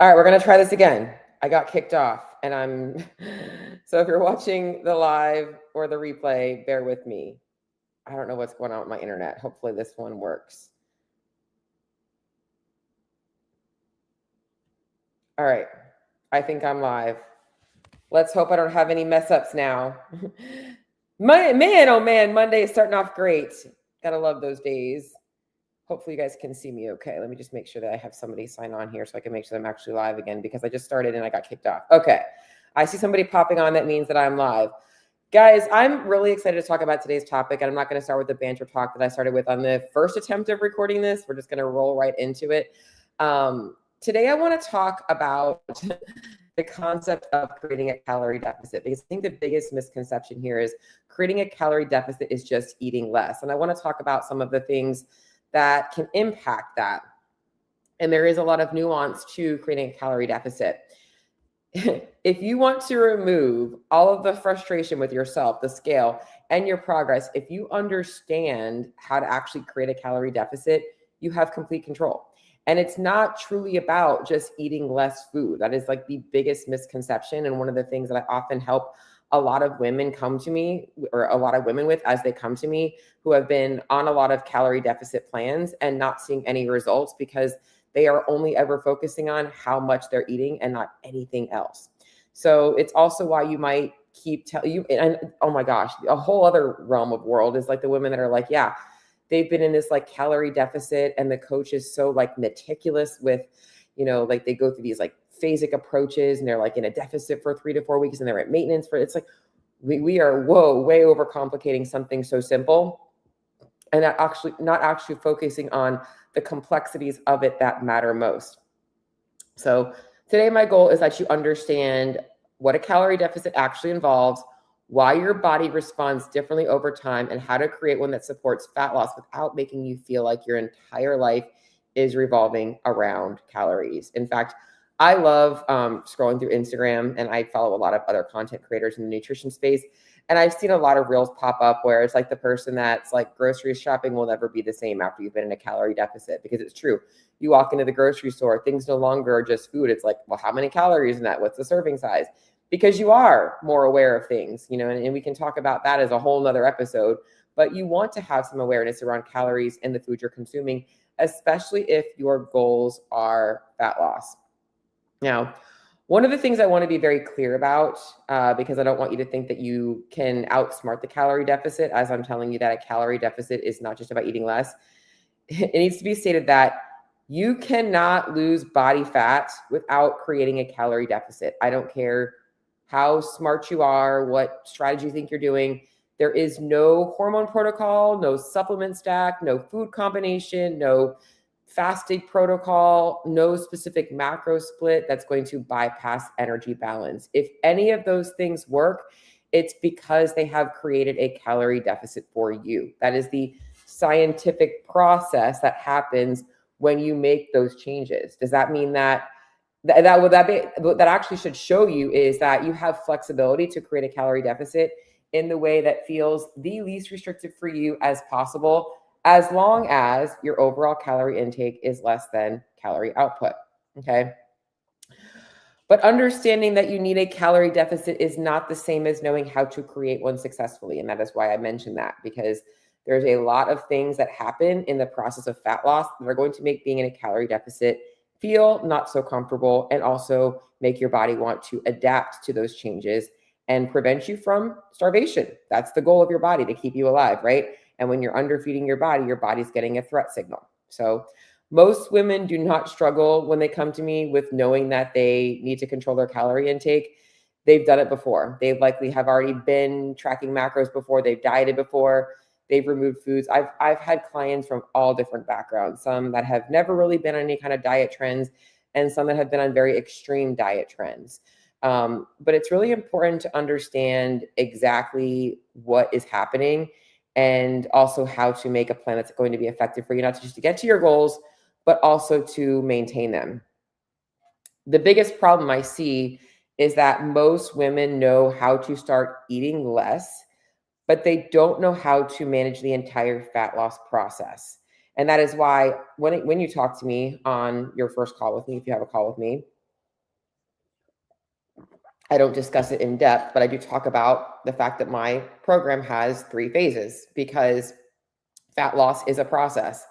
All right, we're going to try this again. I got kicked off and so if you're watching the live or the replay, bear with me. I don't know what's going on with my internet. Hopefully this one works. All right, I think I'm live. Let's hope I don't have any mess ups now. Man, oh man, Monday is starting off great. Gotta love those days. Hopefully you guys can see me okay. Let me just make sure that I have somebody sign on here so I can make sure that I'm actually live again, because I just started and I got kicked off. Okay, I see somebody popping on. That means that I'm live. Guys, I'm really excited to talk about today's topic, and I'm not going to start with the banter talk that I started with on the first attempt of recording this. We're just going to roll right into it. Today I want to talk about the concept of creating a calorie deficit, because I think the biggest misconception here is creating a calorie deficit is just eating less. And I want to talk about some of the things that can impact that. And there is a lot of nuance to creating a calorie deficit. If you want to remove all of the frustration with yourself, the scale, and your progress, if you understand how to actually create a calorie deficit, you have complete control. And it's not truly about just eating less food. That is like the biggest misconception. And one of the things that I often help a lot of women come to me, or a lot of women with, as they come to me, who have been on a lot of calorie deficit plans and not seeing any results, because they are only ever focusing on how much they're eating and not anything else. So it's also why you might keep telling you, and oh my gosh, a whole other realm of world is like the women that are like, yeah, they've been in this like calorie deficit, and the coach is so like meticulous with, like they go through these like phasic approaches, and they're like in a deficit for 3 to 4 weeks, and they're at maintenance for, it's like, we are, way overcomplicating something so simple, and not actually focusing on the complexities of it that matter most. So today, my goal is that you understand what a calorie deficit actually involves, why your body responds differently over time, and how to create one that supports fat loss without making you feel like your entire life is revolving around calories. In fact, I love scrolling through Instagram, and I follow a lot of other content creators in the nutrition space. And I've seen a lot of reels pop up where it's like the person that's like, grocery shopping will never be the same after you've been in a calorie deficit, because it's true. You walk into the grocery store, things no longer are just food. It's like, well, how many calories in that? What's the serving size? Because you are more aware of things, and we can talk about that as a whole nother episode. But you want to have some awareness around calories and the food you're consuming, especially if your goals are fat loss. Now, one of the things I want to be very clear about, because I don't want you to think that you can outsmart the calorie deficit, as I'm telling you that a calorie deficit is not just about eating less. It needs to be stated that you cannot lose body fat without creating a calorie deficit. I don't care how smart you are, what strategy you think you're doing. There is no hormone protocol, no supplement stack, no food combination, no fasting protocol, no specific macro split that's going to bypass energy balance. If any of those things work, it's because they have created a calorie deficit for you. That is the scientific process that happens when you make those changes. Does that mean that what that actually should show you is that you have flexibility to create a calorie deficit in the way that feels the least restrictive for you as possible, as long as your overall calorie intake is less than calorie output, okay? But understanding that you need a calorie deficit is not the same as knowing how to create one successfully. And that is why I mentioned that, because there's a lot of things that happen in the process of fat loss that are going to make being in a calorie deficit feel not so comfortable, and also make your body want to adapt to those changes and prevent you from starvation. That's the goal of your body, to keep you alive, right? And when you're underfeeding your body's getting a threat signal. So most women do not struggle when they come to me with knowing that they need to control their calorie intake. They've done it before. They likely have already been tracking macros before. They've dieted before. They've removed foods. I've had clients from all different backgrounds, some that have never really been on any kind of diet trends, and some that have been on very extreme diet trends. But it's really important to understand exactly what is happening, and also how to make a plan that's going to be effective for you, not just to get to your goals, but also to maintain them. The biggest problem I see is that most women know how to start eating less, but they don't know how to manage the entire fat loss process. And that is why when you talk to me on your first call with me, if you have a call with me, I don't discuss it in depth, but I do talk about the fact that my program has 3 phases because fat loss is a process.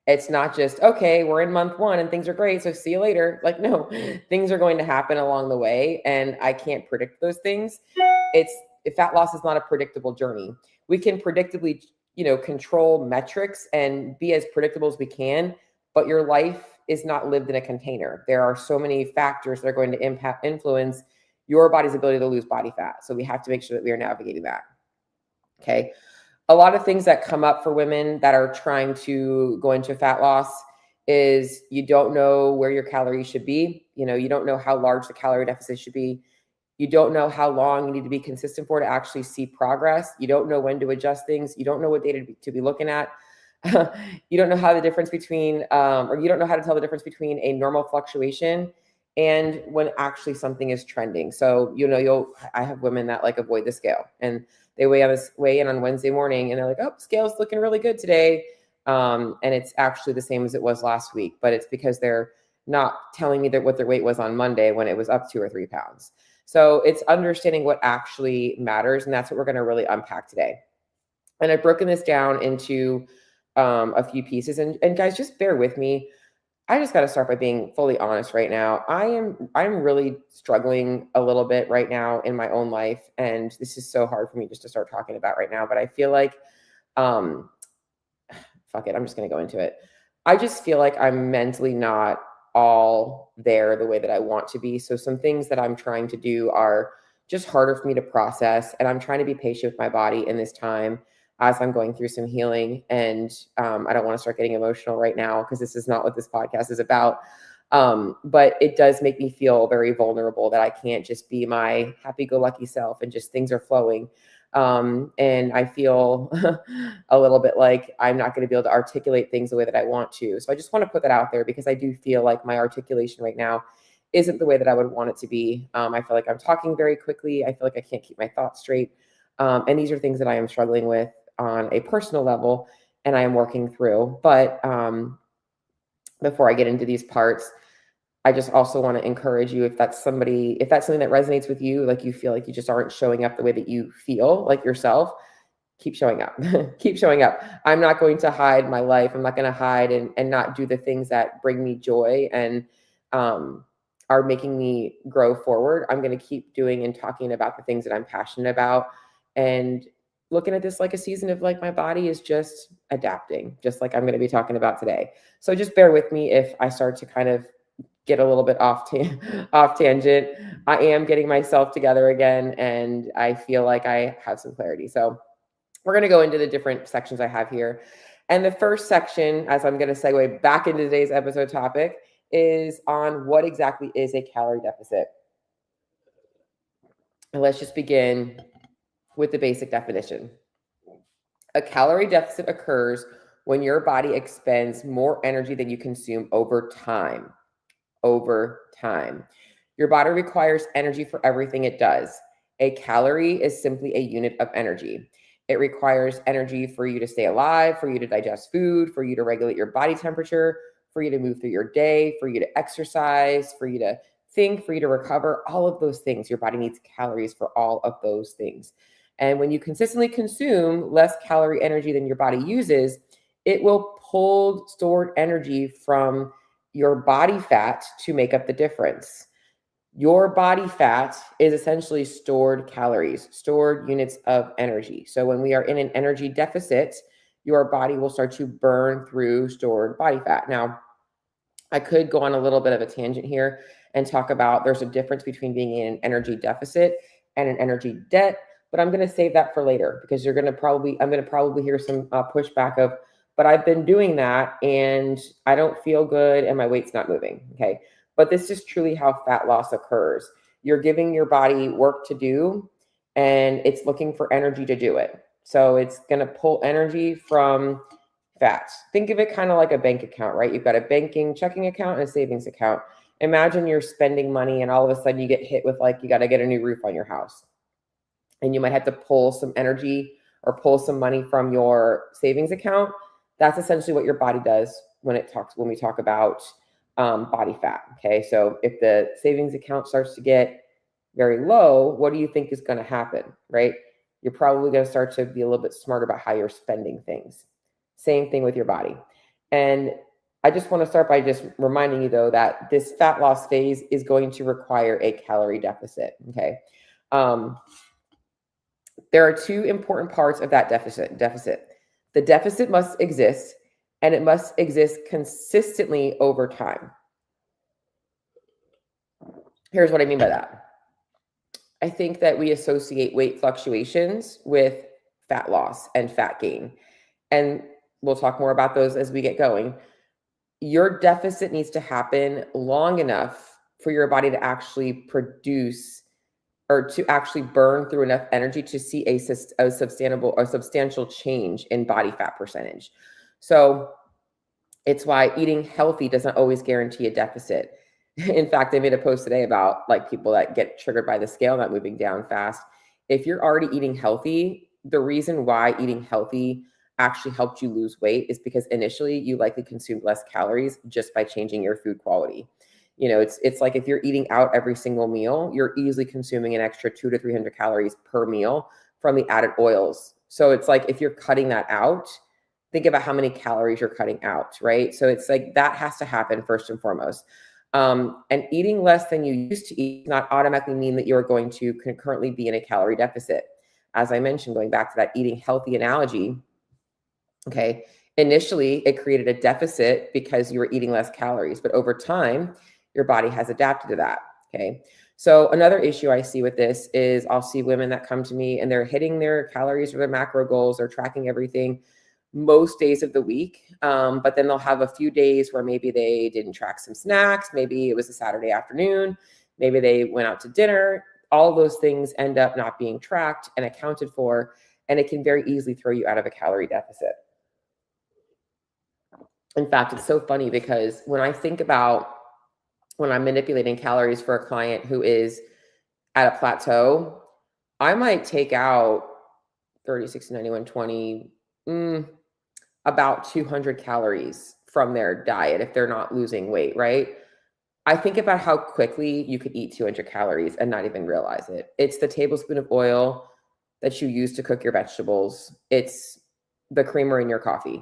It's not just, okay, we're in month 1 and things are great, so see you later. Like, no, things are going to happen along the way, and I can't predict those things. Fat loss is not a predictable journey. We can predictably, control metrics and be as predictable as we can, but your life is not lived in a container. There are so many factors that are going to influence your body's ability to lose body fat. So we have to make sure that we are navigating that. Okay. A lot of things that come up for women that are trying to go into fat loss is you don't know where your calories should be. You don't know how large the calorie deficit should be. You don't know how long you need to be consistent for to actually see progress. You don't know when to adjust things. You don't know what data to be looking at. You don't know how the difference between, or you don't know how to tell the difference between a normal fluctuation and when actually something is trending. So, I have women that like avoid the scale and they weigh in on Wednesday morning and they're like, oh, scale's looking really good today. And it's actually the same as it was last week, but it's because they're not telling me that what their weight was on Monday when it was up 2 or 3 pounds. So it's understanding what actually matters. And that's what we're going to really unpack today. And I've broken this down into a few pieces. And guys, just bear with me. I just got to start by being fully honest right now. I'm really struggling a little bit right now in my own life. And this is so hard for me just to start talking about right now. But I feel like, fuck it, I'm just going to go into it. I just feel like I'm mentally not all there the way that I want to be. So some things that I'm trying to do are just harder for me to process. And I'm trying to be patient with my body in this time as I'm going through some healing. And I don't want to start getting emotional right now because this is not what this podcast is about. But it does make me feel very vulnerable that I can't just be my happy-go-lucky self and just things are flowing. And I feel a little bit like I'm not going to be able to articulate things the way that I want to. So I just want to put that out there because I do feel like my articulation right now isn't the way that I would want it to be. I feel like I'm talking very quickly. I feel like I can't keep my thoughts straight. And these are things that I am struggling with on a personal level and I am working through. But before I get into these parts, I just also want to encourage you, if that's something that resonates with you, like you feel like you just aren't showing up the way that you feel like yourself, keep showing up. Keep showing up. I'm not going to hide my life. I'm not going to hide and not do the things that bring me joy and are making me grow forward. I'm going to keep doing and talking about the things that I'm passionate about and looking at this like a season of like my body is just adapting, just like I'm going to be talking about today. So just bear with me if I start to kind of get a little bit off tangent. I am getting myself together again, and I feel like I have some clarity. So we're going to go into the different sections I have here. And the first section, as I'm going to segue back into today's episode topic, is on what exactly is a calorie deficit. And let's just begin with the basic definition. A calorie deficit occurs when your body expends more energy than you consume over time. Your body requires energy for everything it does. A calorie is simply a unit of energy. It requires energy for you to stay alive, for you to digest food, for you to regulate your body temperature, for you to move through your day, for you to exercise, for you to think, for you to recover, all of those things. Your body needs calories for all of those things. And when you consistently consume less calorie energy than your body uses, it will pull stored energy from your body fat to make up the difference. Your body fat is essentially stored calories, stored units of energy. So when we are in an energy deficit, your body will start to burn through stored body fat. Now, I could go on a little bit of a tangent here and talk about there's a difference between being in an energy deficit and an energy debt, but I'm going to save that for later because I'm going to probably hear some pushback of, but I've been doing that and I don't feel good and my weight's not moving. Okay. But this is truly how fat loss occurs. You're giving your body work to do and it's looking for energy to do it. So it's going to pull energy from fats. Think of it kind of like a bank account, right? You've got a banking checking account and a savings account. Imagine you're spending money and all of a sudden you get hit with like, you got to get a new roof on your house. And you might have to pull some energy or pull some money from your savings account. That's essentially what your body does when we talk about body fat. Okay. So if the savings account starts to get very low, what do you think is going to happen, right? You're probably going to start to be a little bit smarter about how you're spending things. Same thing with your body. And I just want to start by just reminding you, though, that this fat loss phase is going to require a calorie deficit, okay? There are two important parts of that deficit. The deficit must exist, and it must exist consistently over time. Here's what I mean by that. I think that we associate weight fluctuations with fat loss and fat gain. And we'll talk more about those as we get going. Your deficit needs to happen long enough for your body to actually produce or to actually burn through enough energy to see a substantial change in body fat percentage. So it's why eating healthy doesn't always guarantee a deficit. In fact, I made a post today about like people that get triggered by the scale not moving down fast. If you're already eating healthy, the reason why eating healthy actually helped you lose weight is because initially you likely consumed less calories just by changing your food quality. You know, it's like if you're eating out every single meal, you're easily consuming an extra 200 to 300 calories per meal from the added oils. So it's like if you're cutting that out, think about how many calories you're cutting out, right? So it's like that has to happen first and foremost. And eating less than you used to eat does not automatically mean that you're going to concurrently be in a calorie deficit. As I mentioned, going back to that eating healthy analogy, okay, initially it created a deficit because you were eating less calories, but over time, your body has adapted to that, okay? So another issue I see with this is I'll see women that come to me and they're hitting their calories or their macro goals, they're tracking everything most days of the week, but then they'll have a few days where maybe they didn't track some snacks, maybe it was a Saturday afternoon, maybe they went out to dinner. All those things end up not being tracked and accounted for, and it can very easily throw you out of a calorie deficit. In fact, it's so funny because when I think about when I'm manipulating calories for a client who is at a plateau, I might take out 30, 60, 90, 120, about 200 calories from their diet if they're not losing weight, right? I think about how quickly you could eat 200 calories and not even realize it. It's the tablespoon of oil that you use to cook your vegetables. It's the creamer in your coffee.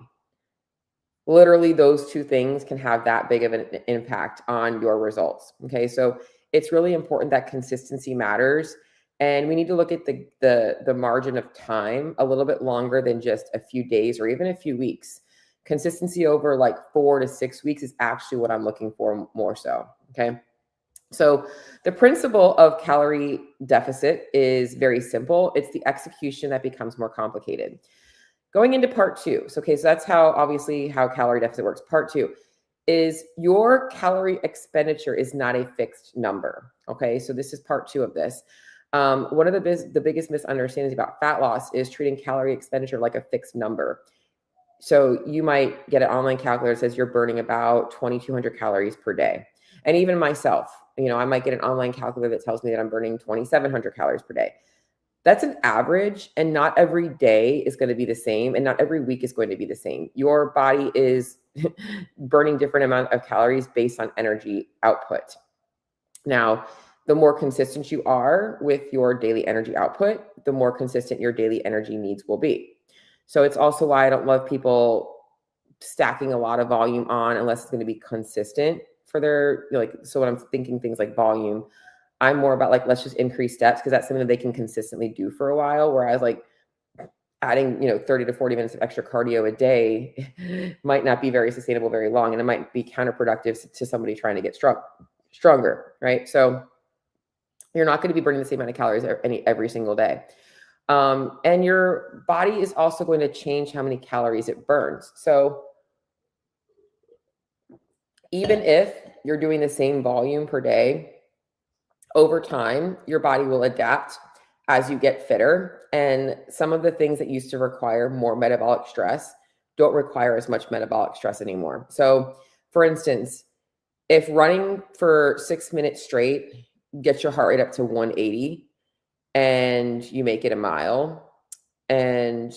Literally, those two things can have that big of an impact on your results. Okay, so it's really important that consistency matters, and we need to look at the margin of time a little bit longer than just a few days or even a few weeks. Consistency over like 4 to 6 weeks is actually what I'm looking for more so. Okay, so the principle of calorie deficit is very simple. It's the execution that becomes more complicated. Going into part two. So, okay, so that's obviously how calorie deficit works. Part two is your calorie expenditure is not a fixed number. Okay, so this is part two of this. One of the biggest misunderstandings about fat loss is treating calorie expenditure like a fixed number. So you might get an online calculator that says you're burning about 2,200 calories per day. And even myself, you know, I might get an online calculator that tells me that I'm burning 2,700 calories per day. That's an average, and not every day is going to be the same, and not every week is going to be the same. Your body is burning different amount of calories based on energy output. Now, the more consistent you are with your daily energy output, the more consistent your daily energy needs will be. So it's also why I don't love people stacking a lot of volume on unless it's going to be consistent for their, like, so when I'm thinking things like volume, I'm more about like, let's just increase steps because that's something that they can consistently do for a while. Whereas like adding, 30 to 40 minutes of extra cardio a day might not be very sustainable very long. And it might be counterproductive to somebody trying to get stronger, right? So you're not going to be burning the same amount of calories every single day. And your body is also going to change how many calories it burns. So even if you're doing the same volume per day, over time, your body will adapt as you get fitter. And some of the things that used to require more metabolic stress don't require as much metabolic stress anymore. So for instance, if running for 6 minutes straight gets your heart rate up to 180 and you make it a mile and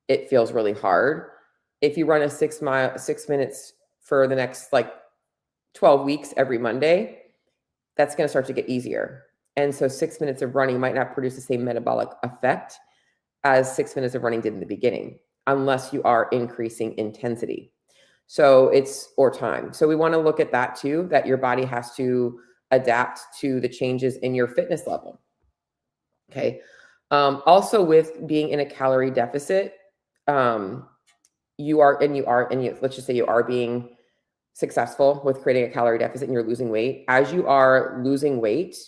it feels really hard, if you run a 6 minutes for the next like 12 weeks every Monday, that's going to start to get easier. And so 6 minutes of running might not produce the same metabolic effect as 6 minutes of running did in the beginning, unless you are increasing intensity. So or time. So we want to look at that too, that your body has to adapt to the changes in your fitness level. Okay. Also with being in a calorie deficit, let's just say you are being successful with creating a calorie deficit and you're losing weight. As you are losing weight,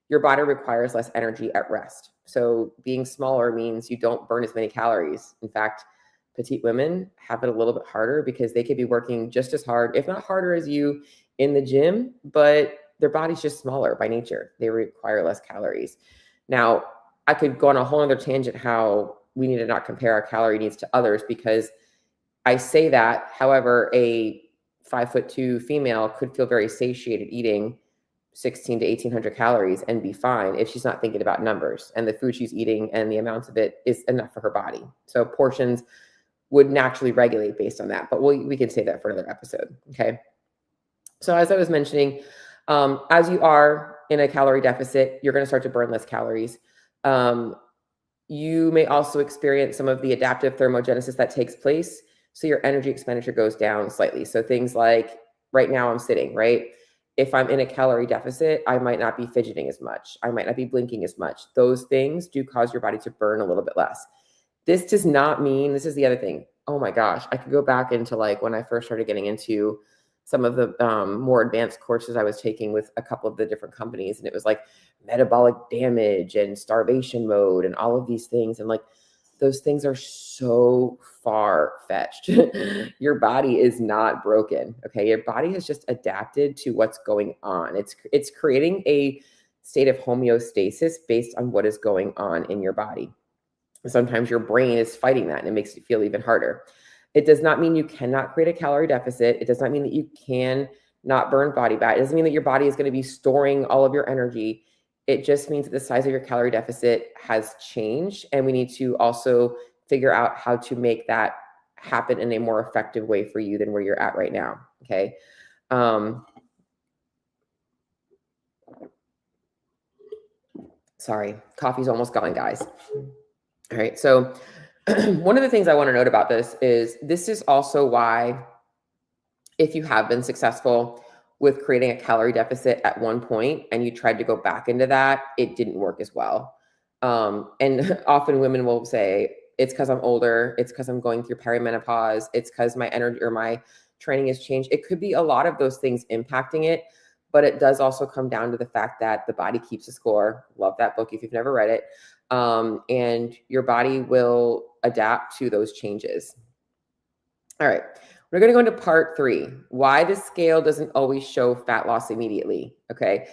your body requires less energy at rest. So being smaller means you don't burn as many calories. In fact, petite women have it a little bit harder because they could be working just as hard, if not harder as you in the gym, but their body's just smaller by nature. They require less calories. Now, I could go on a whole other tangent how we need to not compare our calorie needs to others, because I say that, however, a 5'2" female could feel very satiated eating 16 to 1800 calories and be fine if she's not thinking about numbers, and the food she's eating and the amounts of it is enough for her body. So portions would naturally regulate based on that, but we can say that for another episode. Okay. So as I was mentioning, as you are in a calorie deficit, you're going to start to burn less calories. You may also experience some of the adaptive thermogenesis that takes place. So your energy expenditure goes down slightly. So things like right now I'm sitting, right? If I'm in a calorie deficit, I might not be fidgeting as much. I might not be blinking as much. Those things do cause your body to burn a little bit less. This does not mean, this is the other thing. Oh my gosh, I could go back into like when I first started getting into some of the more advanced courses I was taking with a couple of the different companies. And it was like metabolic damage and starvation mode and all of these things. And like, those things are so far-fetched. Your body is not broken. Okay. Your body has just adapted to what's going on. It's creating a state of homeostasis based on what is going on in your body. Sometimes your brain is fighting that and it makes it feel even harder. It does not mean you cannot create a calorie deficit. It does not mean that you can not burn body fat. It doesn't mean that your body is going to be storing all of your energy. It just means that the size of your calorie deficit has changed, and we need to also figure out how to make that happen in a more effective way for you than where you're at right now. Okay. Sorry, coffee's almost gone, guys. All right. So one of the things I want to note about this is also why, if you have been successful with creating a calorie deficit at one point and you tried to go back into that, it didn't work as well. And often women will say, it's because I'm older. It's because I'm going through perimenopause. It's because my energy or my training has changed. It could be a lot of those things impacting it, but it does also come down to the fact that the body keeps a score. Love that book if you've never read it. And your body will adapt to those changes. All right. We're going to go into part 3, why the scale doesn't always show fat loss immediately. Okay.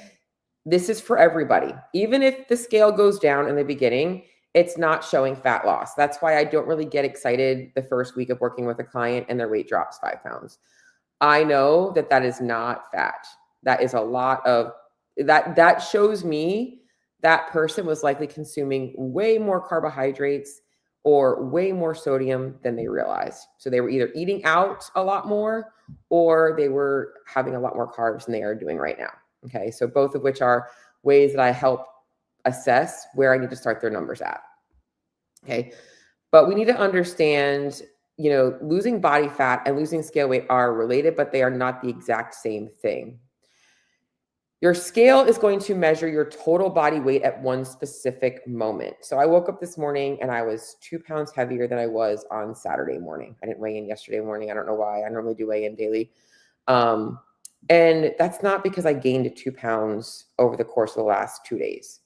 This is for everybody. Even if the scale goes down in the beginning, it's not showing fat loss. That's why I don't really get excited the first week of working with a client and their weight drops 5 pounds. I know that that is not fat. That is a lot of that shows me that person was likely consuming way more carbohydrates or way more sodium than they realized. So they were either eating out a lot more or they were having a lot more carbs than they are doing right now. Okay. So both of which are ways that I help assess where I need to start their numbers at. Okay. But we need to understand, losing body fat and losing scale weight are related, but they are not the exact same thing. Your scale is going to measure your total body weight at one specific moment. So I woke up this morning and I was 2 pounds heavier than I was on Saturday morning. I didn't weigh in yesterday morning. I don't know why. I normally do weigh in daily. And that's not because I gained 2 pounds over the course of the last 2 days.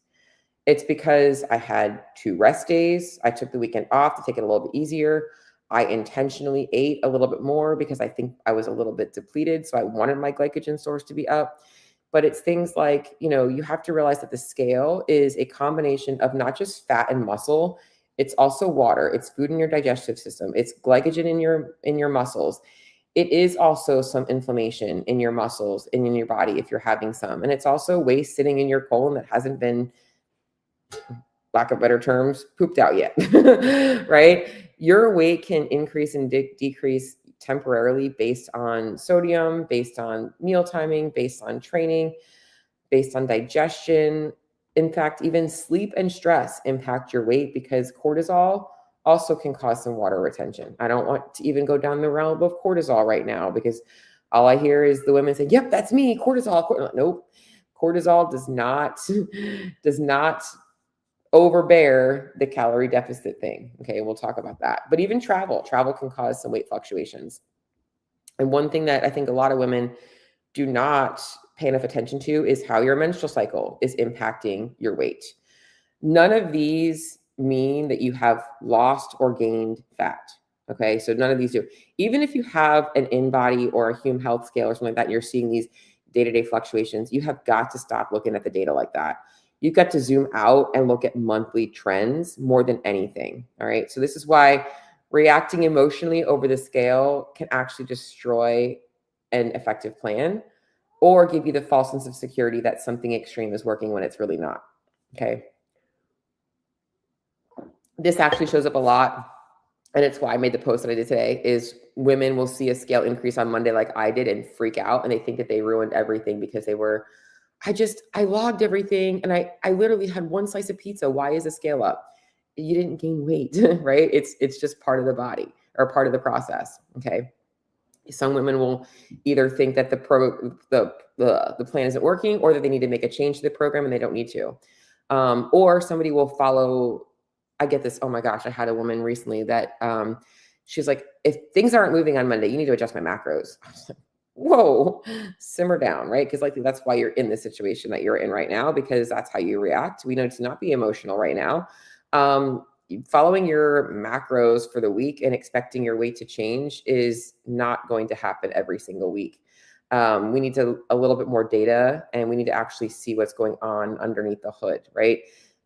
It's because I had 2 rest days. I took the weekend off to take it a little bit easier. I intentionally ate a little bit more because I think I was a little bit depleted. So I wanted my glycogen stores to be up. But it's things like, you have to realize that the scale is a combination of not just fat and muscle. It's also water. It's food in your digestive system. It's glycogen in your muscles. It is also some inflammation in your muscles and in your body if you're having some. And it's also waste sitting in your colon that hasn't been, lack of better terms, pooped out yet, right? Your weight can increase and decrease temporarily based on sodium, based on meal timing, based on training, based on digestion. In fact, even sleep and stress impact your weight because cortisol also can cause some water retention. I don't want to even go down the realm of cortisol right now because all I hear is the women say, "Yep, that's me, cortisol." Nope. Cortisol does not does not overbear the calorie deficit thing. Okay, we'll talk about that. But even travel can cause some weight fluctuations. And one thing that I think a lot of women do not pay enough attention to is how your menstrual cycle is impacting your weight. None of these mean that you have lost or gained fat. Okay, so none of these do. Even if you have an in-body or a human health scale or something like that, and you're seeing these day-to-day fluctuations, you have got to stop looking at the data like that. You've got to zoom out and look at monthly trends more than anything. All right, so this is why reacting emotionally over the scale can actually destroy an effective plan or give you the false sense of security that something extreme is working when it's really not. Okay. This actually shows up a lot, and it's why I made the post that I did today, is women will see a scale increase on Monday like I did and freak out, and they think that they ruined everything because they were, I logged everything, and I literally had one slice of pizza. Why is the scale up? You didn't gain weight, right? It's just part of the body or part of the process, okay? Some women will either think that the plan isn't working or that they need to make a change to the program and they don't need to. Or somebody will follow. I get this. Oh my gosh, I had a woman recently that she's like, if things aren't moving on Monday, you need to adjust my macros. I was like, whoa, simmer down, right? Because likely that's why you're in the situation that you're in right now, because that's how you react. We know to not be emotional right now. Following your macros for the week and expecting your weight to change is not going to happen every single week. We need a little bit more data, and we need to actually see what's going on underneath the hood, right?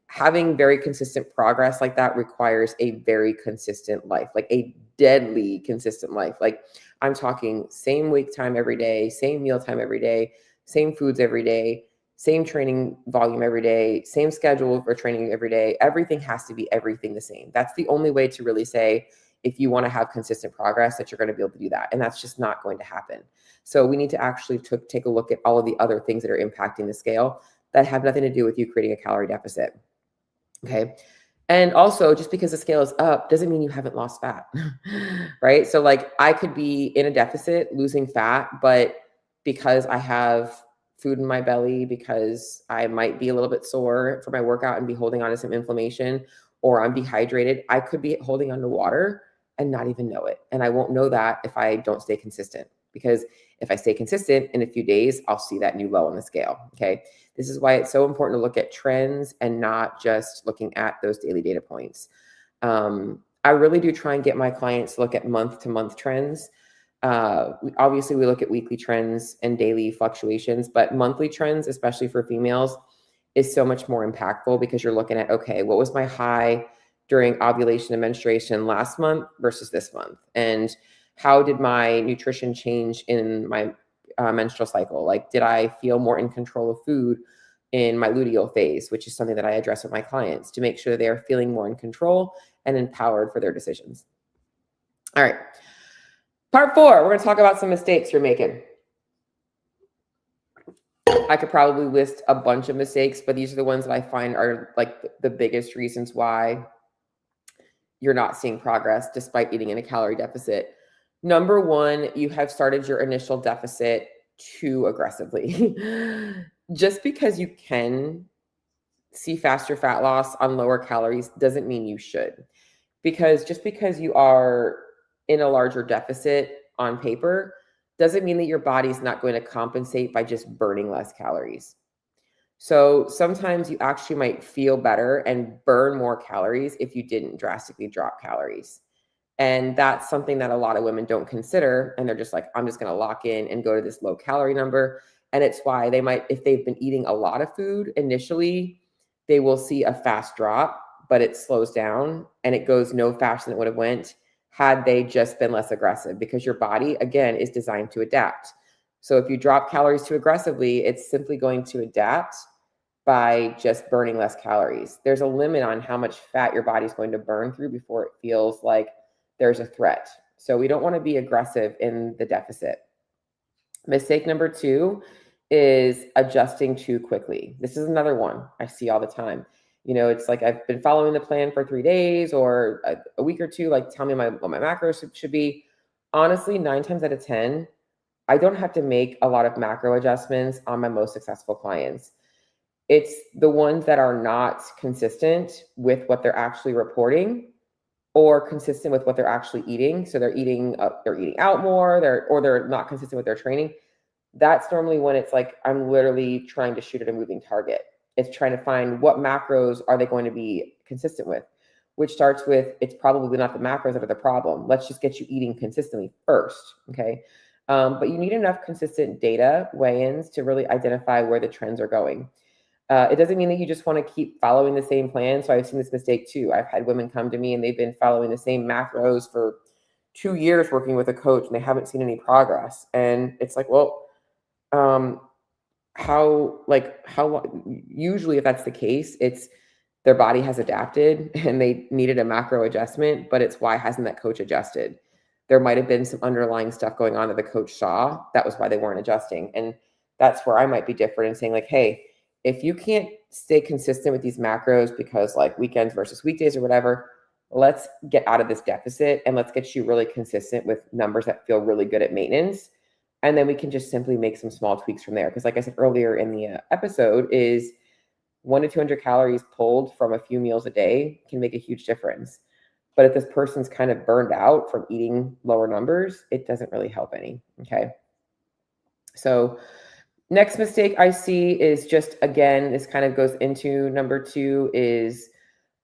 Having very consistent progress like that requires a very consistent life, like a deadly consistent life. Like I'm talking same wake time every day, same meal time every day, same foods every day, same training volume every day, same schedule for training every day. Everything has to be everything the same. That's the only way to really say, if you want to have consistent progress, that you're going to be able to do that. And that's just not going to happen. So we need to actually take a look at all of the other things that are impacting the scale that have nothing to do with you creating a calorie deficit. Okay. And also, just because the scale is up doesn't mean you haven't lost fat, right? So like I could be in a deficit losing fat, but because I have food in my belly, because I might be a little bit sore for my workout and be holding on to some inflammation, or I'm dehydrated, I could be holding on to water and not even know it. And I won't know that if I don't stay consistent, because if I stay consistent in a few days, I'll see that new low on the scale. Okay. This is why it's so important to look at trends and not just looking at those daily data points. I really do try and get my clients to look at month-to-month trends. Obviously, we look at weekly trends and daily fluctuations, but monthly trends, especially for females, is so much more impactful because you're looking at, okay, what was my high during ovulation and menstruation last month versus this month? And how did my nutrition change in my menstrual cycle? Like, did I feel more in control of food in my luteal phase, which is something that I address with my clients to make sure they are feeling more in control and empowered for their decisions. All right. Part 4, we're going to talk about some mistakes you're making. I could probably list a bunch of mistakes, but these are the ones that I find are like the biggest reasons why you're not seeing progress despite eating in a calorie deficit. Number 1, you have started your initial deficit too aggressively. Just because you can see faster fat loss on lower calories doesn't mean you should. Because just because you are in a larger deficit on paper doesn't mean that your body's not going to compensate by just burning less calories. So sometimes you actually might feel better and burn more calories if you didn't drastically drop calories. And that's something that a lot of women don't consider. And they're just like, I'm just going to lock in and go to this low calorie number. And it's why they might, if they've been eating a lot of food initially, they will see a fast drop, but it slows down and it goes no faster than it would have went had they just been less aggressive, because your body, again, is designed to adapt. So if you drop calories too aggressively, it's simply going to adapt by just burning less calories. There's a limit on how much fat your body's going to burn through before it feels like there's a threat. So we don't want to be aggressive in the deficit. Mistake number 2 is adjusting too quickly. This is another one I see all the time. It's like I've been following the plan for 3 days or a week or two. Like, tell me what my macros should be. Honestly, 9 times out of 10, I don't have to make a lot of macro adjustments on my most successful clients. It's the ones that are not consistent with what they're actually reporting or consistent with what they're actually eating. So they're eating out more, they're not consistent with their training. That's normally when it's like I'm literally trying to shoot at a moving target. It's trying to find what macros are they going to be consistent with, which starts with it's probably not the macros that are the problem. Let's just get you eating consistently first, okay? But you need enough consistent data weigh-ins to really identify where the trends are going. It doesn't mean that you just want to keep following the same plan. So I've seen this mistake too. I've had women come to me and they've been following the same macros for 2 years working with a coach and they haven't seen any progress. And it's like, well, how usually if that's the case, it's their body has adapted and they needed a macro adjustment, but it's why hasn't that coach adjusted? There might have been some underlying stuff going on that the coach saw. That was why they weren't adjusting. And that's where I might be different and saying like, hey, if you can't stay consistent with these macros because like weekends versus weekdays or whatever, let's get out of this deficit and let's get you really consistent with numbers that feel really good at maintenance. And then we can just simply make some small tweaks from there. Because like I said earlier in the episode is 100 to 200 calories pulled from a few meals a day can make a huge difference. But if this person's kind of burned out from eating lower numbers, it doesn't really help any, okay? So next mistake I see is just, again, this kind of goes into number 2 is,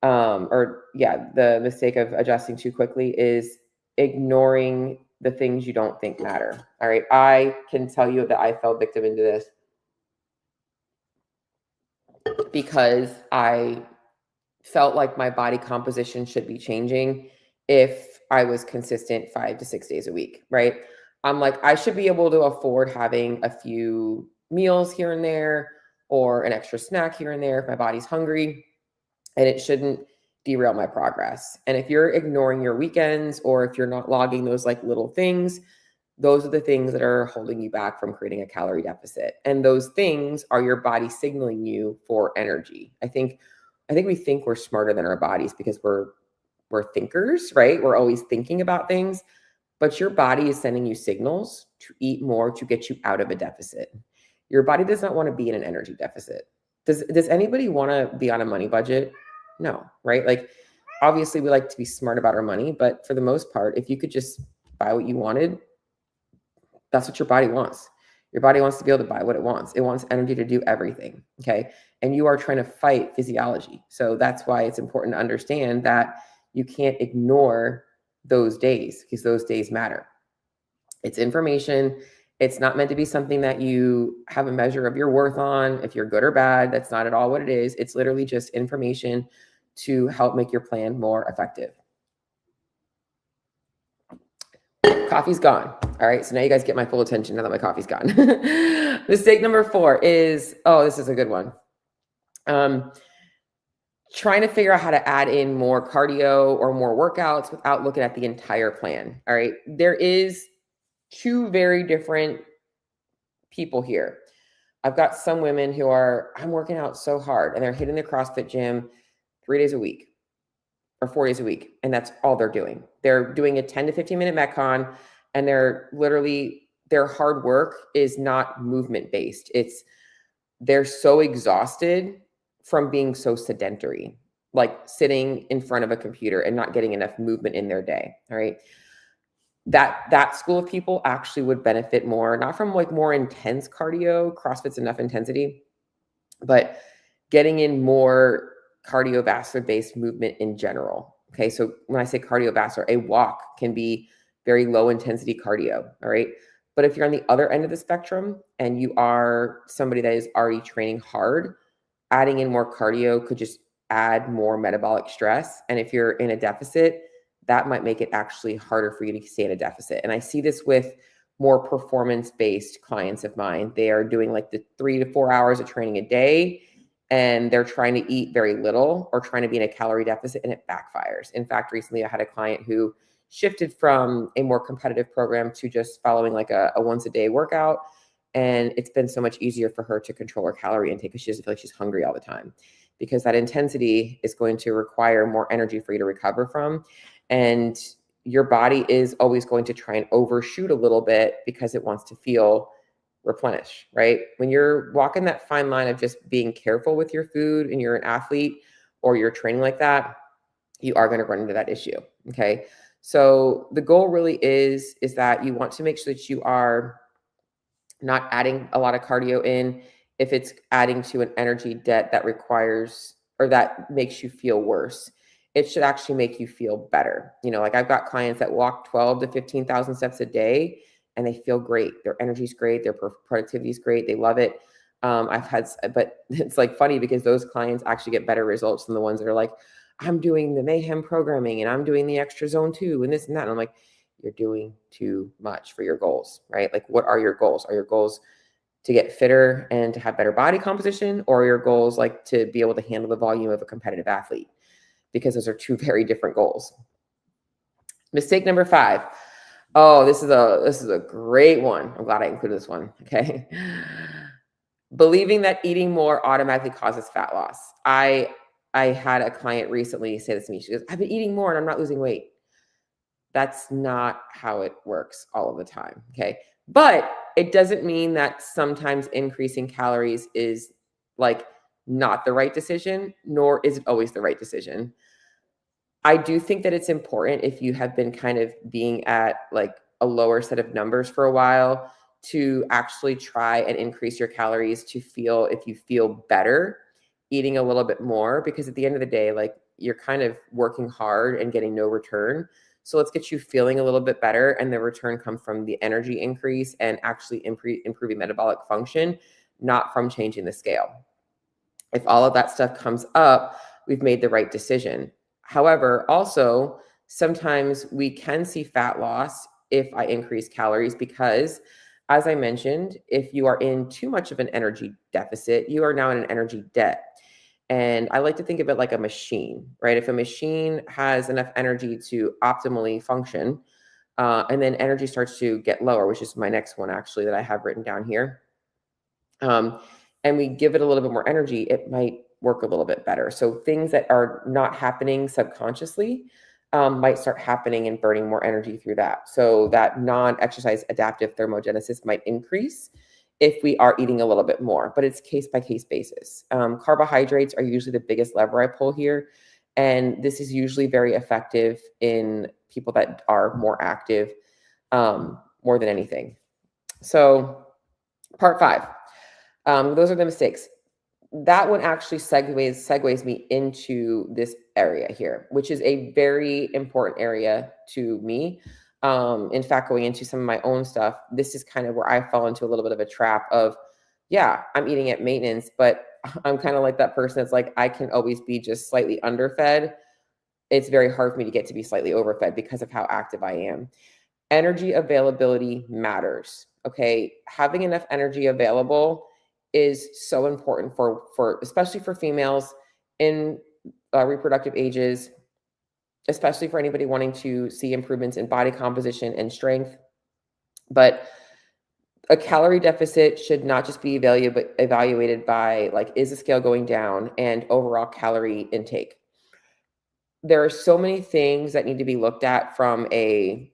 the mistake of adjusting too quickly is ignoring the things you don't think matter. All right. I can tell you that I fell victim into this because I felt like my body composition should be changing if I was consistent 5 to 6 days a week, right? I'm like, I should be able to afford having a few meals here and there or an extra snack here and there if my body's hungry, and it shouldn't derail my progress. And if you're ignoring your weekends or if you're not logging those like little things, those are the things that are holding you back from creating a calorie deficit. And those things are your body signaling you for energy. I think we think we're smarter than our bodies because we're thinkers, right? We're always thinking about things, but your body is sending you signals to eat more to get you out of a deficit. Your body does not want to be in an energy deficit. Does anybody want to be on a money budget? No, right? Like, obviously we like to be smart about our money, but for the most part, if you could just buy what you wanted, that's what your body wants. Your body wants to be able to buy what it wants. It wants energy to do everything, okay? And you are trying to fight physiology. So that's why it's important to understand that you can't ignore those days because those days matter. It's information. It's not meant to be something that you have a measure of your worth on. If you're good or bad, that's not at all what it is. It's literally just information to help make your plan more effective. Coffee's gone. All right. So now you guys get my full attention now that my coffee's gone. Mistake number 4 is, this is a good one. Trying to figure out how to add in more cardio or more workouts without looking at the entire plan. All right. There is 2 very different people here. I've got some women who I'm working out so hard and they're hitting the CrossFit gym 3 days a week or 4 days a week. And that's all they're doing. They're doing a 10 to 15 minute Metcon and their hard work is not movement based. They're so exhausted from being so sedentary, like sitting in front of a computer and not getting enough movement in their day. All right. That school of people actually would benefit more, not from like more intense cardio, CrossFit's enough intensity, but getting in more cardiovascular based movement in general. Okay. So when I say cardiovascular, a walk can be very low intensity cardio. All right. But if you're on the other end of the spectrum and you are somebody that is already training hard, adding in more cardio could just add more metabolic stress. And if you're in a deficit, that might make it actually harder for you to stay in a deficit. And I see this with more performance-based clients of mine. They are doing like the 3 to 4 hours of training a day, and they're trying to eat very little or trying to be in a calorie deficit, and it backfires. In fact, recently I had a client who shifted from a more competitive program to just following like a once a day workout. And it's been so much easier for her to control her calorie intake because she doesn't feel like she's hungry all the time, because that intensity is going to require more energy for you to recover from. And your body is always going to try and overshoot a little bit because it wants to feel replenished, right? When you're walking that fine line of just being careful with your food and you're an athlete or you're training like that, you are going to run into that issue. Okay. So the goal really is that you want to make sure that you are not adding a lot of cardio in if it's adding to an energy debt that requires or that makes you feel worse. It should actually make you feel better. Like I've got clients that walk 12 to 15,000 steps a day and they feel great. Their energy's great. Their productivity is great. They love it. But it's like funny because those clients actually get better results than the ones that are like, I'm doing the mayhem programming and I'm doing the extra zone 2 and this and that. And I'm like, you're doing too much for your goals, right? Like, what are your goals? Are your goals to get fitter and to have better body composition, or are your goals like to be able to handle the volume of a competitive athlete? Because those are two very different goals. Mistake number 5. Oh, this is a great one. I'm glad I included this one. Okay. Believing that eating more automatically causes fat loss. I had a client recently say this to me. She goes, I've been eating more and I'm not losing weight. That's not how it works all of the time. Okay. But it doesn't mean that sometimes increasing calories is like not the right decision, nor is it always the right decision. I do think that it's important, if you have been kind of being at like a lower set of numbers for a while, to actually try and increase your calories to feel, if you feel better eating a little bit more, because at the end of the day, like, you're kind of working hard and getting no return. So let's get you feeling a little bit better, and the return comes from the energy increase and actually improving metabolic function, not from changing the scale. If all of that stuff comes up, we've made the right decision. However, also, sometimes we can see fat loss if I increase calories, because, as I mentioned, if you are in too much of an energy deficit, you are now in an energy debt. And I like to think of it like a machine, right? If a machine has enough energy to optimally function, and then energy starts to get lower, which is my next one actually that I have written down here, and we give it a little bit more energy, it might work a little bit better. So things that are not happening subconsciously might start happening and burning more energy through that. So that non-exercise adaptive thermogenesis might increase if we are eating a little bit more, but it's case by case basis. Carbohydrates are usually the biggest lever I pull here. And this is usually very effective in people that are more active, more than anything. So part 5. Those are the mistakes. That one actually segues me into this area here, which is a very important area to me. In fact, going into some of my own stuff, this is kind of where I fall into a little bit of a trap of, yeah, I'm eating at maintenance, but I'm kind of like that person that's like, I can always be just slightly underfed. It's very hard for me to get to be slightly overfed because of how active I am. Energy availability matters. Okay. Having enough energy available is so important for especially for females in reproductive ages, especially for anybody wanting to see improvements in body composition and strength. But a calorie deficit should not just be evaluated by like, is the scale going down, and overall calorie intake. There are so many things that need to be looked at from a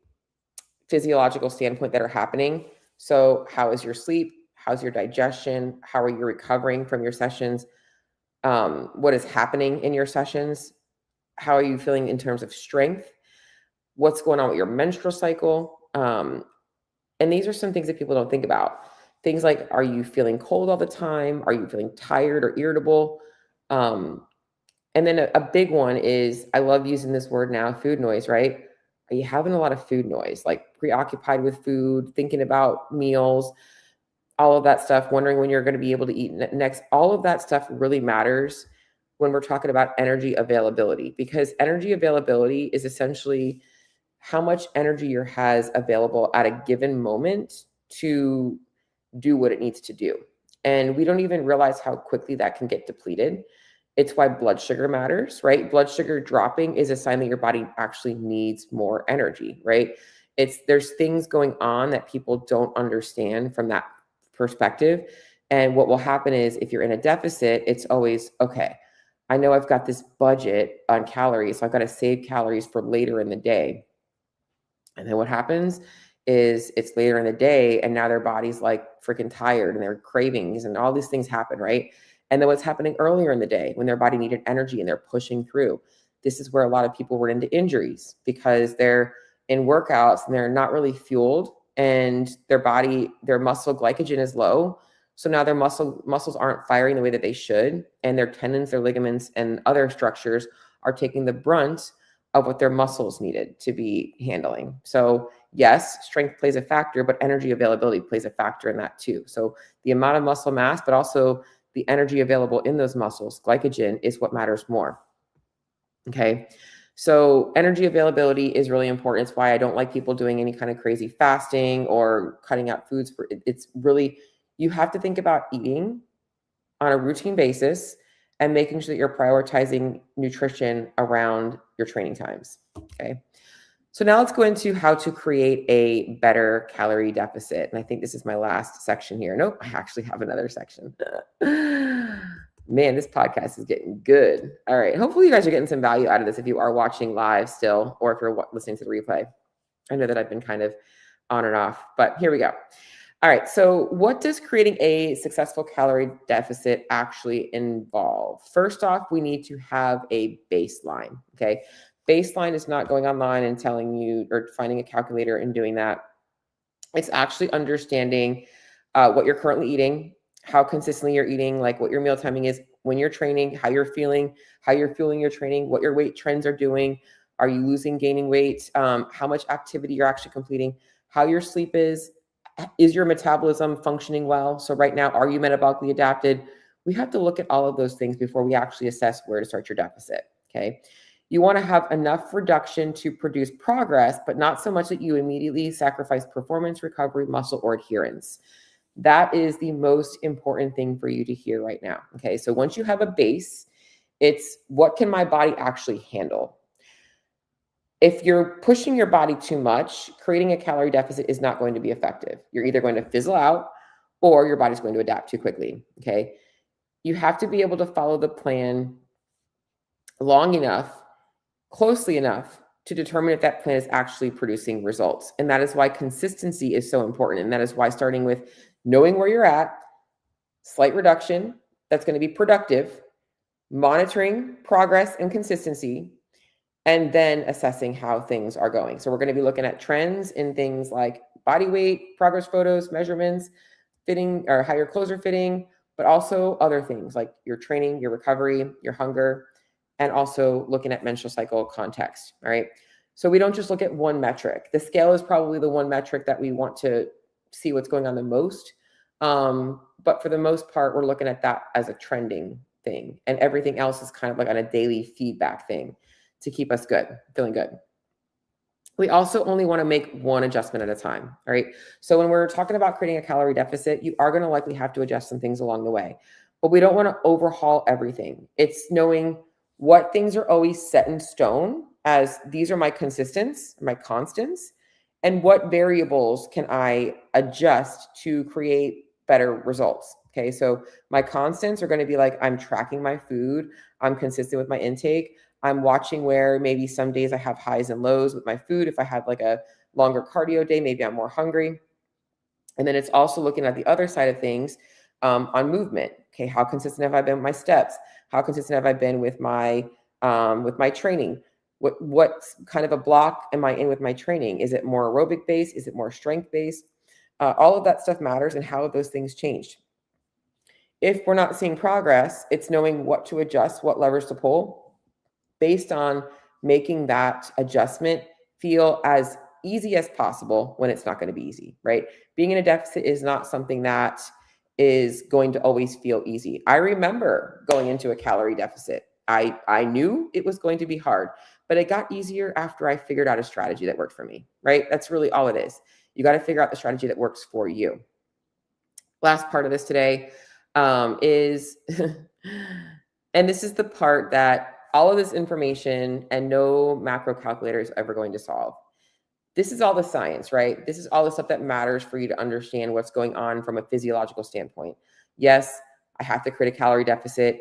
physiological standpoint that are happening. So how is your sleep? How's your digestion? How are you recovering from your sessions? What is happening in your sessions? How are you feeling in terms of strength? What's going on with your menstrual cycle? And these are some things that people don't think about. Things like, are you feeling cold all the time? Are you feeling tired or irritable? And then a big one is, I love using this word now, food noise, right? Are you having a lot of food noise, like preoccupied with food, thinking about meals, all of that stuff, wondering when you're going to be able to eat next? All of that stuff really matters when we're talking about energy availability, because energy availability is essentially how much energy your has available at a given moment to do what it needs to do. And we don't even realize how quickly that can get depleted. It's why blood sugar matters, right? Blood sugar dropping is a sign that your body actually needs more energy, right? There's things going on that people don't understand from perspective. And what will happen is if you're in a deficit, it's always, okay, I know I've got this budget on calories, so I've got to save calories for later in the day. And then what happens is it's later in the day and now their body's like freaking tired and their cravings and all these things happen, right? And then what's happening earlier in the day when their body needed energy and they're pushing through. This is where a lot of people run into injuries because they're in workouts and they're not really fueled and their muscle glycogen is low. So now their muscles aren't firing the way that they should, and their tendons, their ligaments, and other structures are taking the brunt of what their muscles needed to be handling. So yes, strength plays a factor, but energy availability plays a factor in that too. So the amount of muscle mass, but also the energy available in those muscles, glycogen, is what matters more. Okay. So energy availability is really important. It's why I don't like people doing any kind of crazy fasting or cutting out foods. It's really, you have to think about eating on a routine basis and making sure that you're prioritizing nutrition around your training times. Okay. So now let's go into how to create a better calorie deficit. And I think this is my last section here. Nope, I actually have another section. Man, this podcast is getting good. All right. Hopefully you guys are getting some value out of this if you are watching live still, or if you're listening to the replay. I know that I've been kind of on and off, but here we go. All right. So what does creating a successful calorie deficit actually involve? First off, we need to have a baseline. Okay. Baseline is not going online and telling you or finding a calculator and doing that. It's actually understanding what you're currently eating, how consistently you're eating, like what your meal timing is when you're training, how you're feeling, how you're fueling your training, what your weight trends are doing. Are you losing, gaining weight? How much activity you're actually completing, how your sleep is your metabolism functioning well? So right now, are you metabolically adapted? We have to look at all of those things before we actually assess where to start your deficit, okay? You want to have enough reduction to produce progress, but not so much that you immediately sacrifice performance, recovery, muscle, or adherence. That is the most important thing for you to hear right now, okay? So once you have a base, it's what can my body actually handle? If you're pushing your body too much, creating a calorie deficit is not going to be effective. You're either going to fizzle out or your body's going to adapt too quickly, okay? You have to be able to follow the plan long enough, closely enough to determine if that plan is actually producing results. And that is why consistency is so important. And that is why starting with knowing where you're at, slight reduction, that's going to be productive, monitoring progress and consistency, and then assessing how things are going. So we're going to be looking at trends in things like body weight, progress photos, measurements, fitting or how your clothes are fitting, but also other things like your training, your recovery, your hunger, and also looking at menstrual cycle context. All right. So we don't just look at one metric. The scale is probably the one metric that we want to see what's going on the most. But for the most part, we're looking at that as a trending thing. And everything else is kind of like on a daily feedback thing to keep us good, feeling good. We also only want to make one adjustment at a time. All right. So when we're talking about creating a calorie deficit, you are going to likely have to adjust some things along the way, but we don't want to overhaul everything. It's knowing what things are always set in stone as these are my constants, and what variables can I adjust to create better results. Okay. So my constants are going to be like, I'm tracking my food. I'm consistent with my intake. I'm watching where maybe some days I have highs and lows with my food. If I have like a longer cardio day, maybe I'm more hungry. And then it's also looking at the other side of things on movement. Okay, how consistent have I been with my steps? How consistent have I been with my training? What kind of a block am I in with my training? Is it more aerobic based? Is it more strength based? All of that stuff matters, and how have those things changed? If we're not seeing progress, it's knowing what to adjust, what levers to pull, based on making that adjustment feel as easy as possible when it's not going to be easy, right? Being in a deficit is not something that is going to always feel easy. I remember going into a calorie deficit. I knew it was going to be hard, but it got easier after I figured out a strategy that worked for me, right? That's really all it is. You got to figure out the strategy that works for you. Last part of this today is, and this is the part that all of this information and no macro calculator is ever going to solve. This is all the science, right? This is all the stuff that matters for you to understand what's going on from a physiological standpoint. Yes, I have to create a calorie deficit.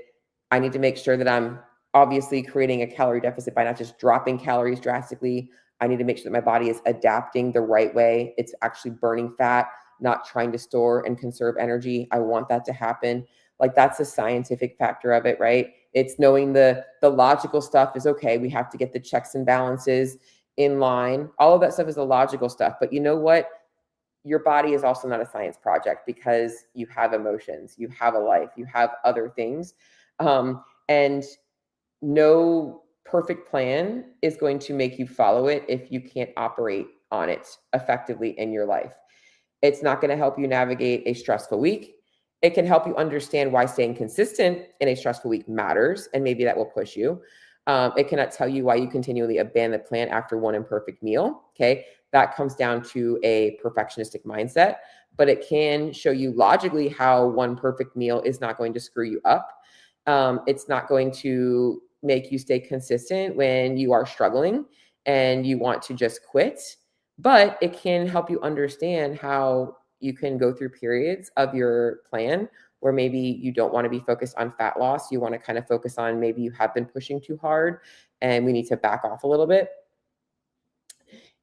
I need to make sure that I'm obviously creating a calorie deficit by not just dropping calories drastically. I need to make sure that my body is adapting the right way. It's actually burning fat, not trying to store and conserve energy. I want that to happen. Like, that's the scientific factor of it, right? It's knowing the logical stuff is okay. We have to get the checks and balances in line. All of that stuff is the logical stuff. But you know what? Your body is also not a science project, because you have emotions, you have a life, you have other things. And no perfect plan is going to make you follow it if you can't operate on it effectively in your life. It's not going to help you navigate a stressful week. It can help you understand why staying consistent in a stressful week matters, and maybe that will push you. It cannot tell you why you continually abandon the plan after one imperfect meal. Okay. That comes down to a perfectionistic mindset, but it can show you logically how one perfect meal is not going to screw you up. It's not going to make you stay consistent when you are struggling and you want to just quit, but it can help you understand how you can go through periods of your plan where maybe you don't want to be focused on fat loss. You want to kind of focus on maybe you have been pushing too hard and we need to back off a little bit.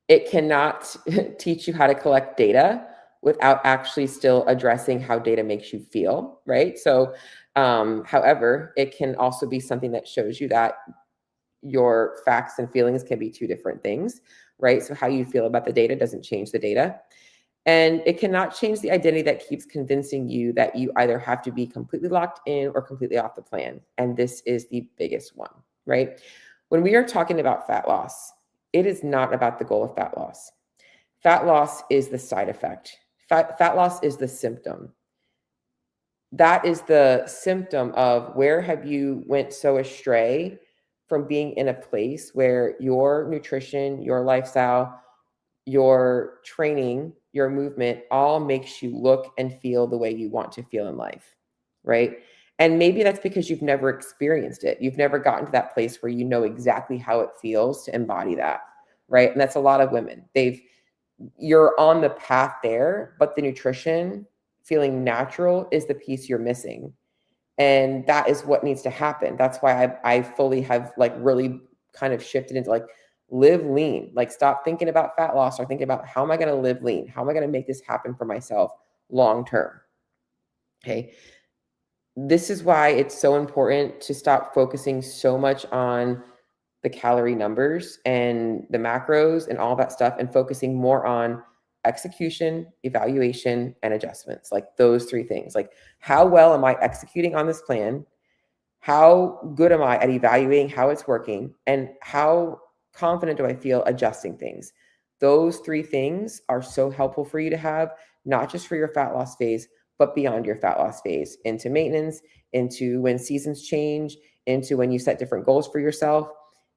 It cannot teach you how to collect data without actually still addressing how data makes you feel, right? So, however, it can also be something that shows you that your facts and feelings can be two different things, right? So how you feel about the data doesn't change the data. And it cannot change the identity that keeps convincing you that you either have to be completely locked in or completely off the plan. And this is the biggest one, right? When we are talking about fat loss, it is not about the goal of fat loss. Fat loss is the side effect. Fat loss is the symptom. That is the symptom of where have you went so astray from being in a place where your nutrition, your lifestyle, your training, your movement all makes you look and feel the way you want to feel in life, right? And maybe that's because you've never experienced it. You've never gotten to that place where you know exactly how it feels to embody that, right? And that's a lot of women. You're on the path there, but the nutrition, feeling natural, is the piece you're missing. And that is what needs to happen. That's why I fully have like really kind of shifted into like, live lean. Like, stop thinking about fat loss or thinking about how am I going to live lean? How am I going to make this happen for myself long term? Okay. This is why it's so important to stop focusing so much on the calorie numbers and the macros and all that stuff, and focusing more on execution, evaluation, and adjustments. Like those three things. Like, how well am I executing on this plan? How good am I at evaluating how it's working? And how confident do I feel adjusting things? Those three things are so helpful for you to have, not just for your fat loss phase, but beyond your fat loss phase, into maintenance, into when seasons change, into when you set different goals for yourself.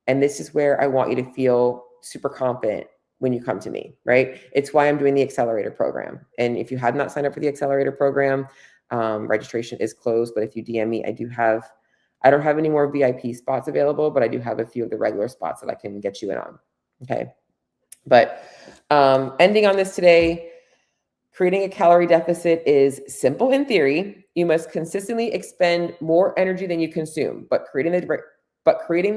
And this is where I want you to feel super confident when you come to me, right? It's why I'm doing the accelerator program. And if you had not signed up for the accelerator program, registration is closed. But if you DM me, I don't have any more VIP spots available, but I do have a few of the regular spots that I can get you in on. Okay. But ending on this today, creating a calorie deficit is simple in theory. You must consistently expend more energy than you consume, but creating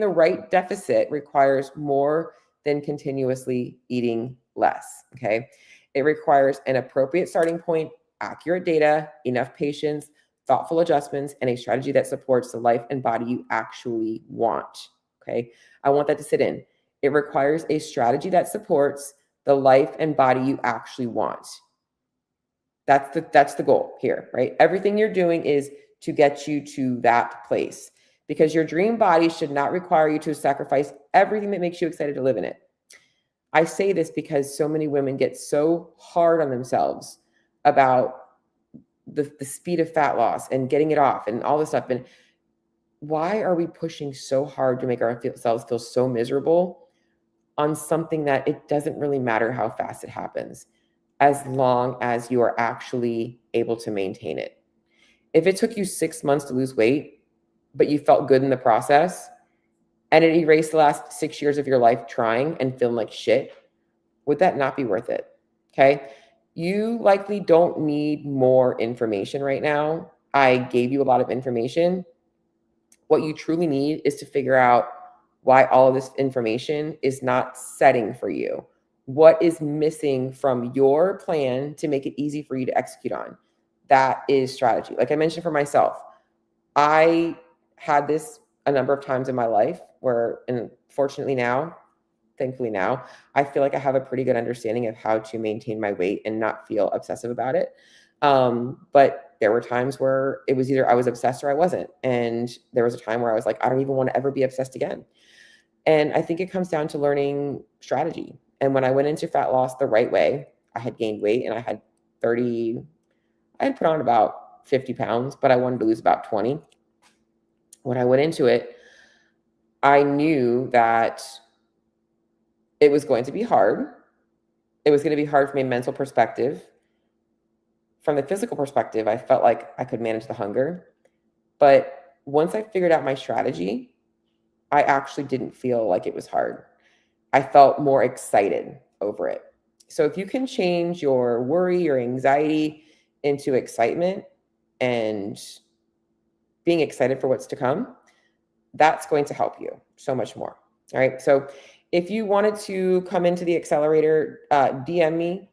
the right deficit requires more than continuously eating less. Okay. It requires an appropriate starting point, accurate data, enough patience, thoughtful adjustments, and a strategy that supports the life and body you actually want. Okay. I want that to sit in. It requires a strategy that supports the life and body you actually want. That's the goal here, right? Everything you're doing is to get you to that place, because your dream body should not require you to sacrifice everything that makes you excited to live in it. I say this because so many women get so hard on themselves about the speed of fat loss and getting it off and all this stuff. And why are we pushing so hard to make ourselves feel so miserable on something that it doesn't really matter how fast it happens, as long as you are actually able to maintain it? If it took you 6 months to lose weight, but you felt good in the process, and it erased the last 6 years of your life trying and feeling like shit, would that not be worth it? Okay. You likely don't need more information right now. I gave you a lot of information. What you truly need is to figure out why all of this information is not setting for you. What is missing from your plan to make it easy for you to execute on? That is strategy. Like I mentioned for myself, I had this a number of times in my life where, and fortunately now, thankfully now, I feel like I have a pretty good understanding of how to maintain my weight and not feel obsessive about it. But there were times where it was either I was obsessed or I wasn't. And there was a time where I was like, I don't even want to ever be obsessed again. And I think it comes down to learning strategy. And when I went into fat loss the right way, I had gained weight and I had put on about 50 pounds, but I wanted to lose about 20. When I went into it, I knew that it was going to be hard. It was going to be hard from a mental perspective. From the physical perspective, I felt like I could manage the hunger. But once I figured out my strategy, I actually didn't feel like it was hard. I felt more excited over it. So if you can change your worry, your anxiety into excitement and being excited for what's to come, that's going to help you so much more. All right. So if you wanted to come into the accelerator, DM me.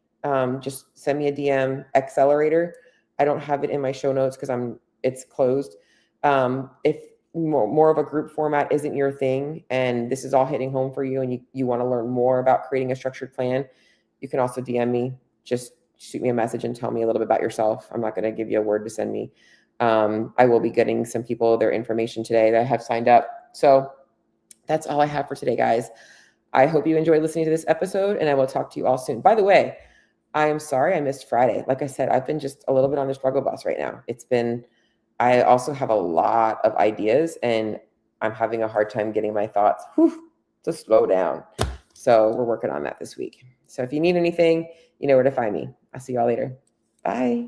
Just send me a DM, accelerator. I don't have it in my show notes because it's closed. If more of a group format isn't your thing and this is all hitting home for you and you want to learn more about creating a structured plan, you can also DM me. Just shoot me a message and tell me a little bit about yourself. I'm not going to give you a word to send me. I will be getting some people their information today that have signed up. So that's all I have for today, guys. I hope you enjoyed listening to this episode and I will talk to you all soon. By the way, I am sorry I missed Friday. Like I said, I've been just a little bit on the struggle bus right now. I also have a lot of ideas and I'm having a hard time getting my thoughts to slow down. So we're working on that this week. So if you need anything, you know where to find me. I'll see y'all later. Bye.